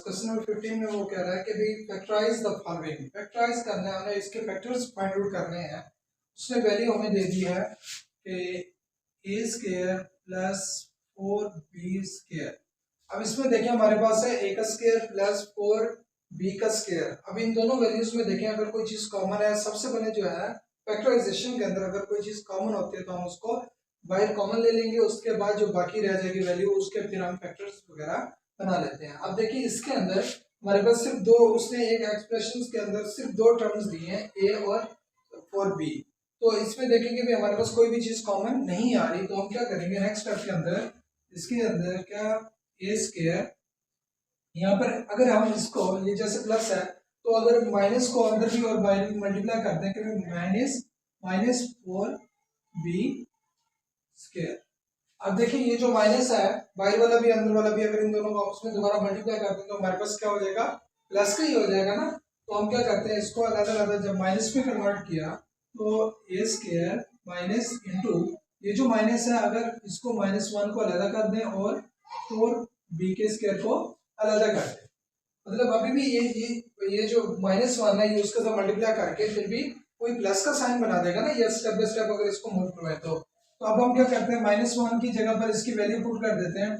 Question number 15 में वो कह रहा है कि भाई फैक्टराइज द फॉलोइंग। फैक्टराइज करना है, हमें इसके फैक्टर्स फाइंड आउट करने हैं। उसने वैल्यू हमें दे दी है कि a square plus 4b square. अब इसमें देखें हमारे पास है a का स्क्वायर प्लस 4b का स्क्वायर। अब इन दोनों वैल्यूज में देखें अगर कोई चीज कॉमन है, सबसे पहले जो है फैक्टराइजेशन के अंदर अगर कोई चीज कॉमन होती है तो हम उसको बाहर कॉमन ले लेंगे, उसके बाद जो बाकी रह जाएगी वैल्यू उसके फिर हम फैक्टर्स वगैरह बना लेते हैं। अब देखिए इसके अंदर हमारे पास सिर्फ दो, उसने एक एक्सप्रेशन के अंदर सिर्फ दो टर्म्स दी हैं a और 4b। तो इसमें देखेंगे भी हमारे पास कोई भी चीज कॉमन नहीं आ रही, तो हम क्या करेंगे नेक्स्ट स्टेप के अंदर, इसके अंदर क्या a स्क्वायर, यहाँ पर अगर हम इसको ये जैसे प्लस है तो अगर माइनस को अंदर भी और बाहर भी मल्टीप्लाई करते हैं कि माइनस माइनस 4b स्क्वायर। अब देखिए ये जो माइनस है बाहर वाला भी अंदर वाला भी अगर इन दोनों को आपस में दोबारा मल्टीप्लाई करते हैं तो हमारे पास क्या हो जाएगा, प्लस का ही हो जाएगा ना। तो हम क्या करते हैं इसको अलग अलग जब माइनस में कन्वर्ट किया तो a स्क्वायर माइनस इंटू ये जो माइनस है अगर इसको -1 को अलग कर दें और 4b के स्क्वायर को अलग कर दें, मतलब अभी भी ये जो -1 है ये उसके साथ मल्टीप्लाई करके फिर भी कोई प्लस का साइन बना देगा ना ये स्टेप बाय स्टेप अगर इसको मूव करवाए तो अब हम क्या करते हैं -1 की जगह पर इसकी वैल्यू पुट कर देते हैं।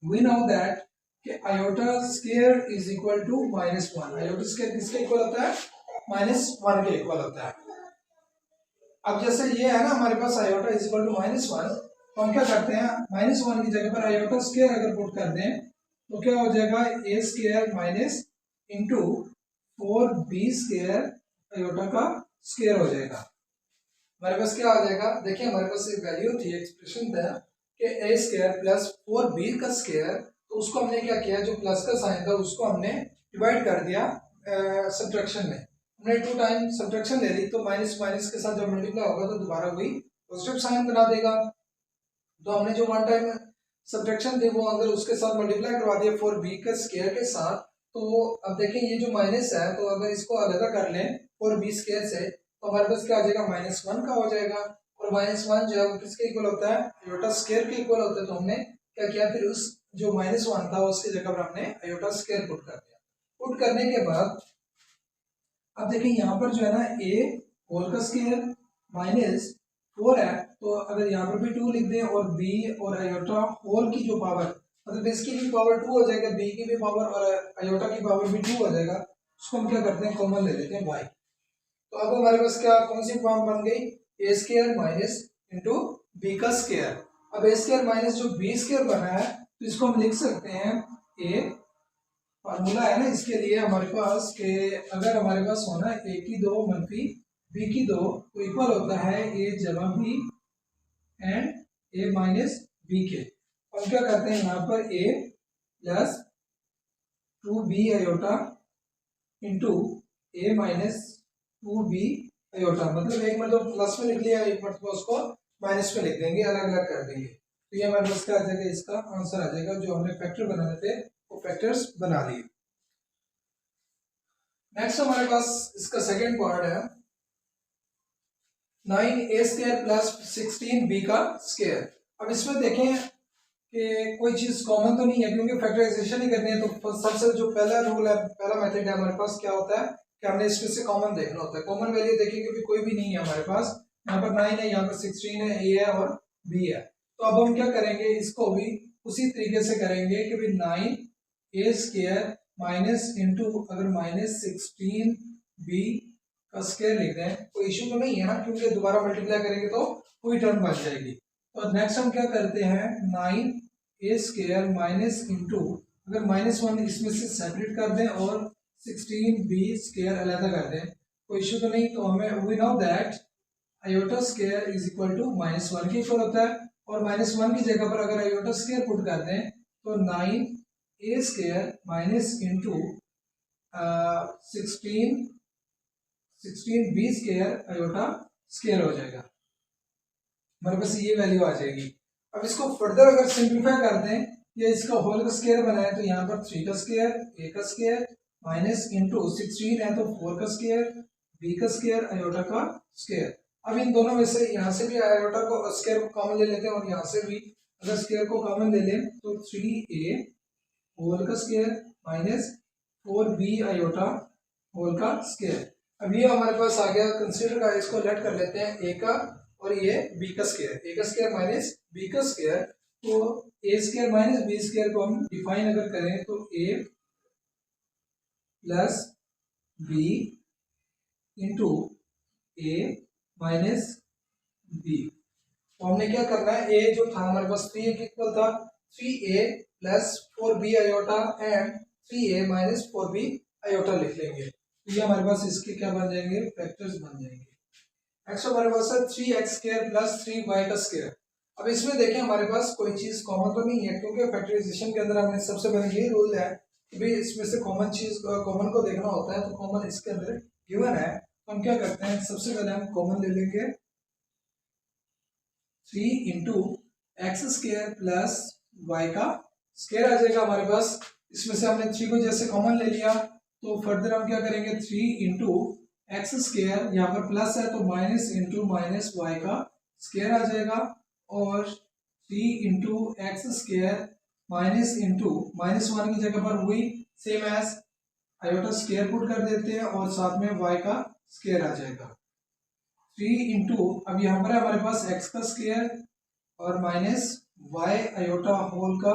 वी नो दैट कि iota square is equal to -1। Iota square किसके इक्वल होता है, -1 के इक्वल होता है। अब जैसे ये है ना हमारे पास आयोटा इज इक्वल टू -1, तो हम क्या करते हैं -1 की जगह पर आयोटा स्क्वायर अगर पुट कर दें तो क्या हो जाएगा a square minus into 4b square iota का स्क्वायर हो जाएगा। हमारे पास क्या आ जाएगा, देखिए हमारे पास एक वैल्यू थी, एक्सप्रेशन था कि a स्क्वायर प्लस 4b का स्क्वायर, तो उसको हमने क्या किया जो प्लस का साइन था उसको हमने डिवाइड कर दिया सब्ट्रैक्शन में। हमने 2 टाइम सब्ट्रैक्शन ले ली तो माइनस माइनस के साथ जब मल्टीप्लाई होगा तो दोबारा वही पॉजिटिव साइन बना देगा। तो हमने जो 1 टाइम सब्ट्रैक्शन थी वो अंदर उसके साथ मल्टीप्लाई करवा दिया 4b के स्क्वायर के साथ। तो अब देखें ये जो माइनस है तो अगर इसको अलग कर लें 4b स्क्वायर से तो हमारे पास क्या आ जाएगा -1 का हो जाएगा। और -1 जो है वो किसके इक्वल होता है, आयोटा स्क्वायर के इक्वल होता है। तो हमने क्या किया फिर उस जो -1 था उसकी जगह पर हमने आयोटा स्क्वायर पुट कर दिया। पुट करने के बाद अब देखिए यहाँ पर जो है ना a होल का स्क्वायर माइनस 4 है, तो अगर यहाँ पर भी 2 लिख दें और b और आयोटा होल की जो पावर, मतलब इसकी भी पावर 2 हो जाएगा, b की भी पावर और आयोटा की पावर भी 2 हो जाएगा, उसको हम क्या करते हैं कॉमन ले लेते हैं y। तो अब हमारे पास क्या कौन सी फॉर्म बन गई, ए स्क्वायर माइनस इंटू बी का स्क्वायर। अब ए स्क्वायर माइनस जो बी स्क्वायर बना है तो इसको हम लिख सकते हैं ए, फार्मूला है ना इसके लिए हमारे पास कि अगर हमारे पास होना ए की 2 मनफी बी की 2 तो इक्वल होता है ए जमा b and a minus b के। हम क्या करते हैं यहाँ पर a plus 2b iota into a minus 2b iota, मतलब एक मतलब प्लस में लिख लिया एक मतलब उसको माइनस में लिख देंगे, अलग अलग कर देंगे। तो ये हमारे पास क्या आ जाएगा, इसका आंसर आ जाएगा। जो हमने फैक्टर बनाने थे वो फैक्टर्स बना लिए। नेक्स्ट हमारे पास इसका सेकंड पार्ट है 9a स्क्वायर प्लस 16b का स्क्वायर। अब इसमें देखें कि कोई चीज कॉमन तो नहीं है क्योंकि फैक्टराइजेशन ही करनी है। तो सबसे जो पहला रूल है, पहला मेथड है हमारे पास क्या होता है कि हमने इसमें से कॉमन देखना होता है। कॉमन वैल्यू देखेंगे भी कोई भी नहीं है हमारे पास, यहाँ पर 9 है, यहाँ पर 16 है, a है और b है। तो अब हम क्या करेंगे, इसको भी उसी तरीके से करेंगे कि भाई 9a स्क्वायर माइनस इंटू अगर -16b का स्क्वायर लिख दें कोई इशू तो नहीं है ना, क्योंकि दोबारा मल्टीप्लाई करेंगे तो कोई टर्म बच जाएगी। तो नेक्स्ट हम क्या करते हैं 9a स्क्वायर माइनस इंटू अगर -1 इसमें से सेपरेट कर दें और 16b स्क्वायर अलग कर दें कोई इशू तो नहीं। तो हमें we know that iota square is equal to -1 के इक्वल होता है। और -1 की जगह पर अगर आयोटा स्क्वायर पुट कर दें तो 9a square minus into 16b square iota square हो जाएगा। हमारे पास ये वैल्यू आ जाएगी। अब इसको फर्दर अगर सिंप्लीफाई कर दें या इसका होल का स्क्वायर बनाए तो यहाँ पर 3 का स्क्वायर a का स्क्वायर माइनस इंटू 16 है तो 4 का स्क्वायर b का स्क्वायर आयोटा का स्क्वायर। अब इन दोनों में से यहाँ से भी आयोटा को स्क्वायर को कॉमन ले लेते हैं और यहाँ से भी अगर स्क्वायर को कॉमन ले लें तो 3a होल का square minus 4b iota whole का स्क्वायर। अब ये हमारे पास आ गया, कंसीडर का इसको लेट कर लेते हैं a का और ये b का स्क्वायर, a का स्क्वायर माइनस b का स्क्वायर। तो a square minus b square को हम डिफाइन अगर करें तो a plus b into a minus b। तो हमने क्या करना है, a जो था हमारे पास 3a के इक्वल था, 3a plus 4b iota and 3a minus 4b iota लिख लेंगे। तो ये हमारे पास इसके क्या बन जाएंगे, फैक्टर्स बन जाएंगे। एक्स हमारे पास है 3x स्क्वायर प्लस 3y का स्क्वायर। अब इसमें देखें हमारे पास कोई चीज कॉमन तो नहीं है, क्योंकि फैक्टराइजेशन के अंदर हमने सबसे पहले ये रूल है कि भाई इसमें से कॉमन चीज कॉमन को देखना होता है। तो कॉमन इसके अंदर गिवन है, तो हम क्या करते हैं, सबसे पहले हम कॉमन ले लेंगे 3 into x square plus y का स्क्वायर आ जाएगा हमारे पास। इसमें से हमने 3 को जैसे कॉमन ले लिया, तो फर्दर हम क्या करेंगे, 3 इंटू एक्स स्क्वायर, यहाँ पर प्लस है तो माइनस इंटू माइनस वाई का स्क्वायर आ जाएगा, और 3 into x square minus into minus 1 की जगह पर हुई same as iota square put कर देते हैं और साथ में वाई का स्क्वायर आ जाएगा। 3 इंटू अब यहाँ पर हमारे पास एक्स का स्क्वायर और माइनस वाई आयोटा होल का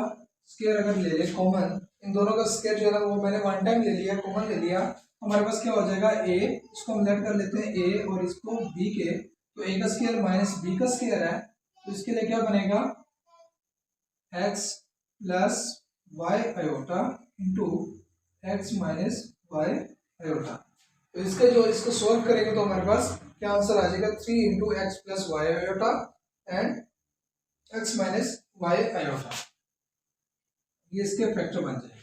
स्क्वायर अगर ले ले कॉमन, इन दोनों का स्क्वायर जो है ना वो मैंने वन टाइम ले लिया, कॉमन ले लिया, हमारे पास क्या हो जाएगा a, इसको हम लेट कर लेते हैं a और इसको b के, तो a का स्क्वायर माइनस b का स्क्वायर है, तो इसके लिए क्या बनेगा, x plus y iota into x minus y iota. तो इसको सोल्व करेंगे तो हमारे पास क्या आंसर आ जाएगा, 3 into x plus y iota and x minus y iota. ये इसके फैक्टर बन जाएंगे।